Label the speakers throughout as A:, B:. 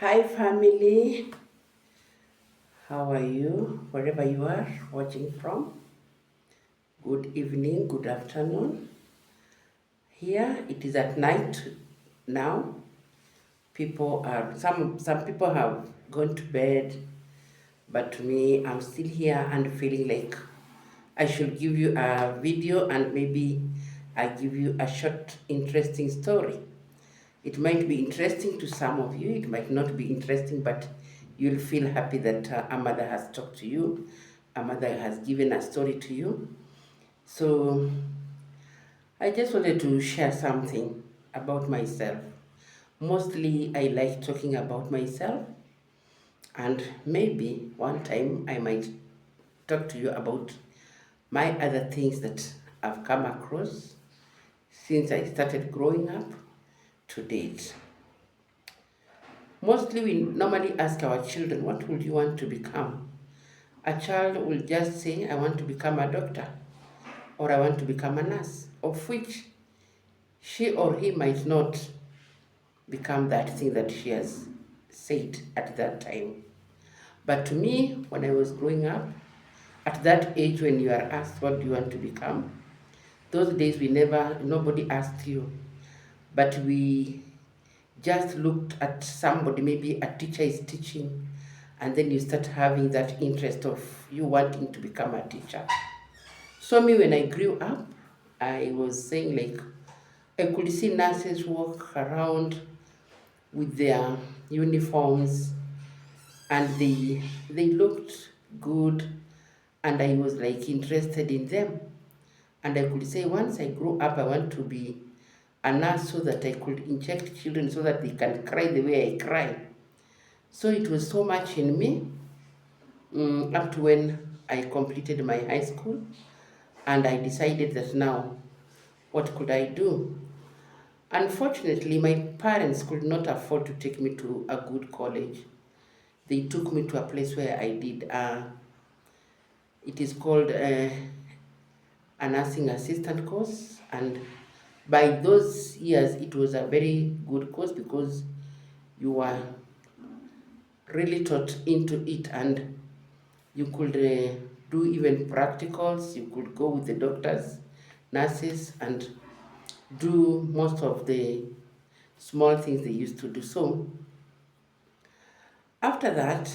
A: Hi, family. How are you? Wherever you are watching from, good evening, good afternoon. Here it is at night now. Some people have gone to bed, but to me, I'm still here and feeling like I should give you a video and maybe I give you a short, interesting story. It might be interesting to some of you, it might not be interesting, but you'll feel happy that a mother has talked to you, a mother has given a story to you. So, I just wanted to share something about myself. Mostly, I like talking about myself, and maybe one time I might talk to you about my other things that I've come across since I started growing up to date. Mostly, we normally ask our children, what would you want to become? A child will just say, I want to become a doctor or I want to become a nurse, of which she or he might not become that thing that she has said at that time. But to me, when I was growing up, at that age when you are asked, what do you want to become? Those days nobody asked you, but we just looked at somebody, maybe a teacher is teaching, and then you start having that interest of you wanting to become a teacher. So me, when I grew up, I was saying like I could see nurses walk around with their uniforms and they looked good and I was like interested in them. And I could say once I grow up I want to be a nurse so that I could inject children so that they can cry the way I cry. So it was so much in me up to when I completed my high school and I decided that now what could I do? Unfortunately, my parents could not afford to take me to a good college. They took me to a place where I did, it is called a nursing assistant course. And by those years, it was a very good course because you were really taught into it and you could do even practicals. You could go with the doctors, nurses, and do most of the small things they used to do. So after that,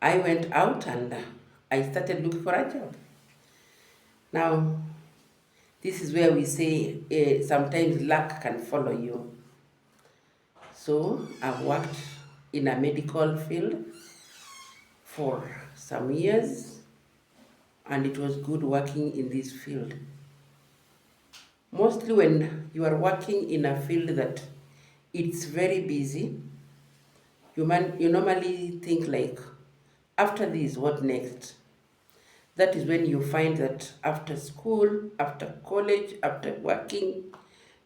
A: I went out and I started looking for a job. Now, this is where we say sometimes luck can follow you. So I've worked in a medical field for some years and it was good working in this field. Mostly when you are working in a field that it's very busy, you normally think like, after this, what next? That is when you find that after school, after college, after working,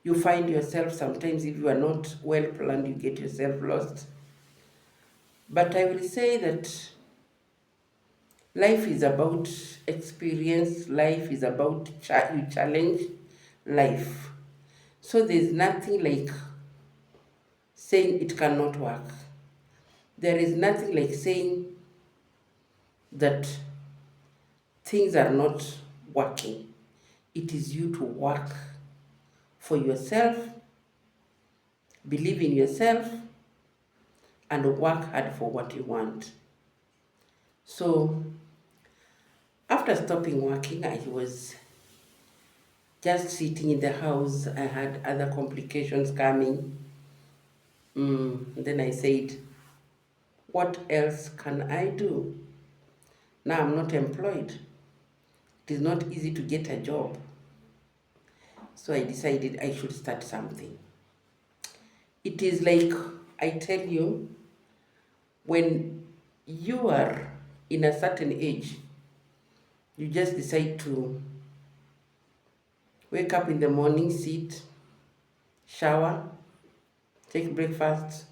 A: you find yourself sometimes, if you are not well planned, you get yourself lost. But I will say that life is about experience, life is about you challenge life. So there's nothing like saying it cannot work. There is nothing like saying that things are not working. It is you to work for yourself, believe in yourself, and work hard for what you want. So after stopping working, I was just sitting in the house. I had other complications coming. Then I said, what else can I do? Now I'm not employed. It is not easy to get a job. So I decided I should start something. It is like I tell you, when you are in a certain age, you just decide to wake up in the morning, sit, shower, take breakfast,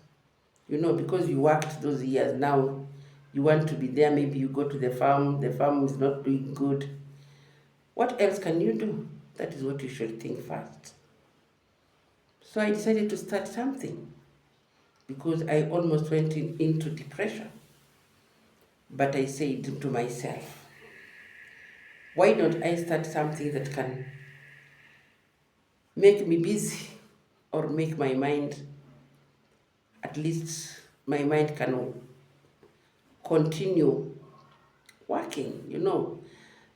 A: because you worked those years. Now you want to be there. Maybe you go to the farm is not doing good. What else can you do? That is what you should think first. So I decided to start something. because I almost went into depression. But I said to myself, why don't I start something that can make me busy or make my mind, at least my mind can continue working,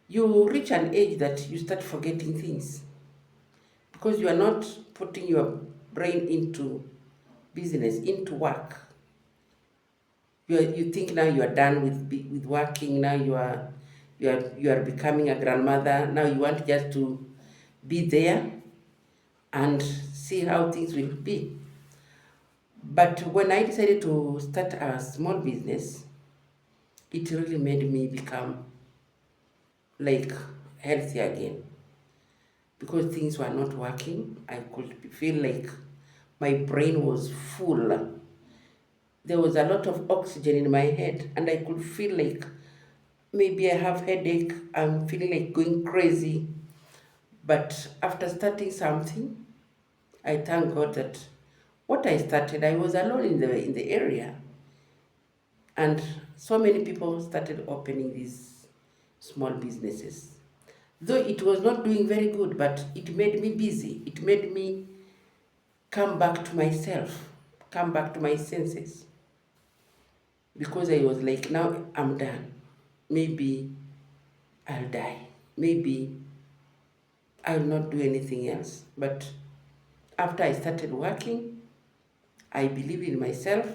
A: You reach an age that you start forgetting things because you are not putting your brain into business, into work. You think now you are done with working. Now you are becoming a grandmother. Now you want just to be there and see how things will be. But when I decided to start a small business, it really made me become like healthy again because things were not working. I could feel like my brain was full. There was a lot of oxygen in my head, and I could feel like maybe I have headache. I'm feeling like going crazy. But after starting something, I thank God that what I started, I was alone in the area, and so many people started opening these small businesses. Though it was not doing very good, but it made me busy. It made me come back to myself, come back to my senses. Because I was like, now I'm done. Maybe I'll die. Maybe I'll not do anything else. But after I started working, I believe in myself.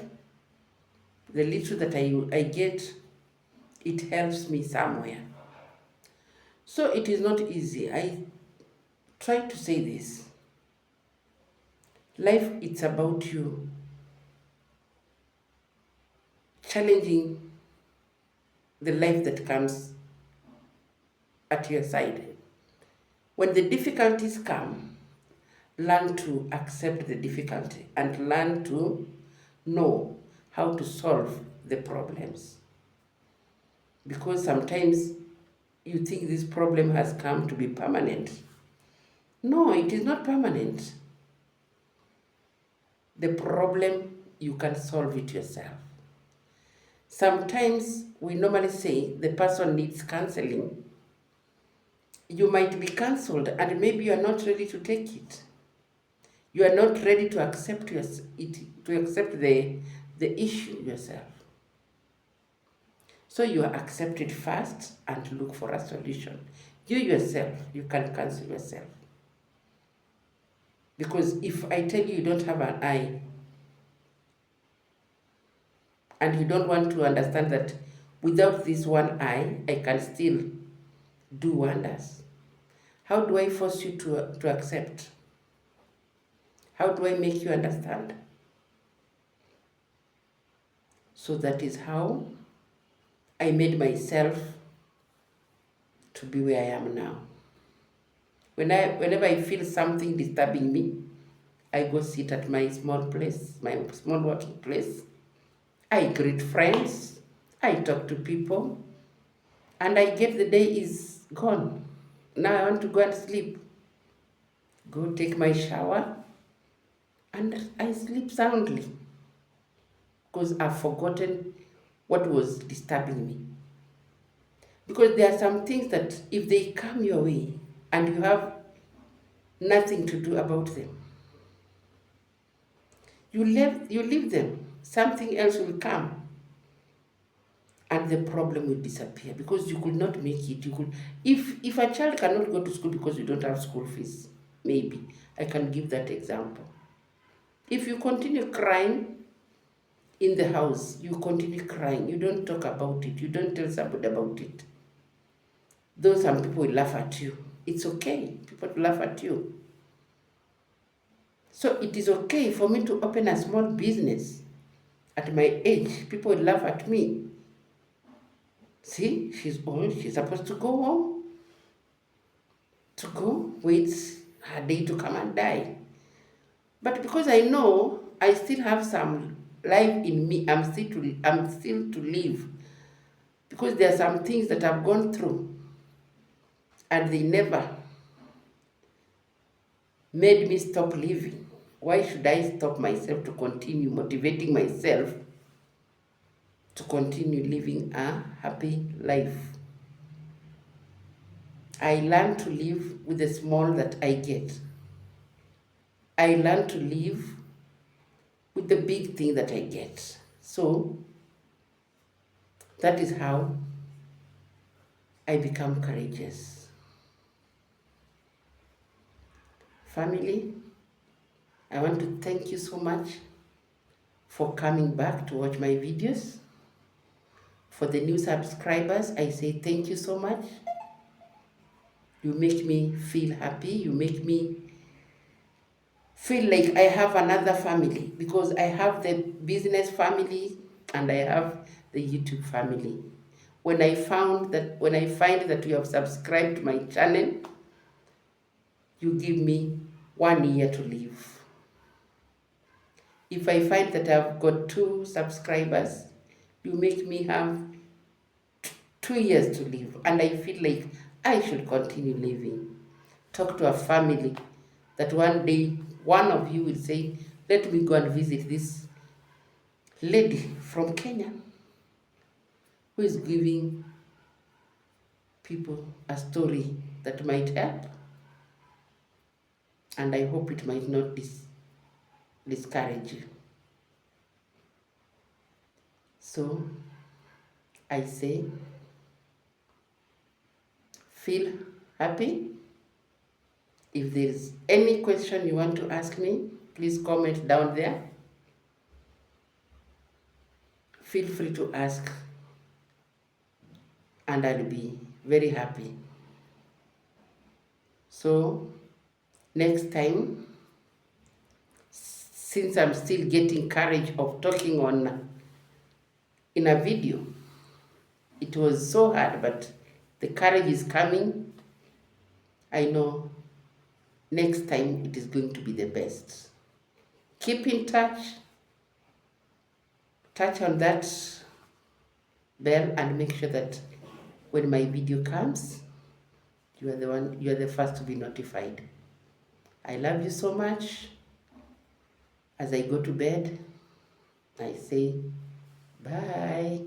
A: The little that I get, it helps me somewhere. So it is not easy. I try to say this. Life, it's about you challenging the life that comes at your side. When the difficulties come, learn to accept the difficulty and learn to know how to solve the problems. Because sometimes you think this problem has come to be permanent. No, it is not permanent. The problem, you can solve it yourself. Sometimes we normally say the person needs counseling. You might be cancelled and maybe you are not ready to take it. You are not ready to accept the issue yourself. So you accept it first and look for a solution. You yourself, you can cancel yourself. Because if I tell you you don't have an eye, and you don't want to understand that without this one eye, I can still do wonders, how do I force you to accept? How do I make you understand? So that is how I made myself to be where I am now. Whenever I feel something disturbing me, I go sit at my small place, my small working place. I greet friends, I talk to people, and I get the day is gone. Now I want to go and sleep. Go take my shower, and I sleep soundly because I've forgotten what was disturbing me. Because there are some things that if they come your way and you have nothing to do about them, you leave them. Something else will come and the problem will disappear because you could not make it. If a child cannot go to school because you don't have school fees, maybe I can give that example. If you continue crying in the house, you continue crying, you don't talk about it, you don't tell somebody about it, though some people will laugh at you. It's okay, people to laugh at you. So it is okay for me to open a small business at my age. People will laugh at me. See, she's old, she's supposed to go home, to go wait her day to come and die. But because I know I still have some life in me, I'm still to live. Because there are some things that I've gone through and they never made me stop living. Why should I stop myself to continue motivating myself to continue living a happy life? I learn to live with the small that I get. I learn to live with the big thing that I get. So that is how I become courageous. Family, I want to thank you so much for coming back to watch my videos. For the new subscribers, I say thank you so much. You make me feel happy. You make me feel like I have another family, because I have the business family and I have the YouTube family. When I find that you have subscribed to my channel, you give me 1 year to live. If I find that I've got 2 subscribers, you make me have 2 years to live, and I feel like I should continue living. Talk to a family that one day one of you will say, let me go and visit this lady from Kenya who is giving people a story that might help, and I hope it might not discourage you. So I say, feel happy. If there's any question you want to ask me, please comment down there. Feel free to ask, and I'll be very happy. So next time, since I'm still getting courage of talking in a video, it was so hard, but the courage is coming. I know next time it is going to be the best. Keep in touch. Touch on that bell and make sure that when my video comes, you are the first to be notified. I love you so much. As I go to bed, I say bye.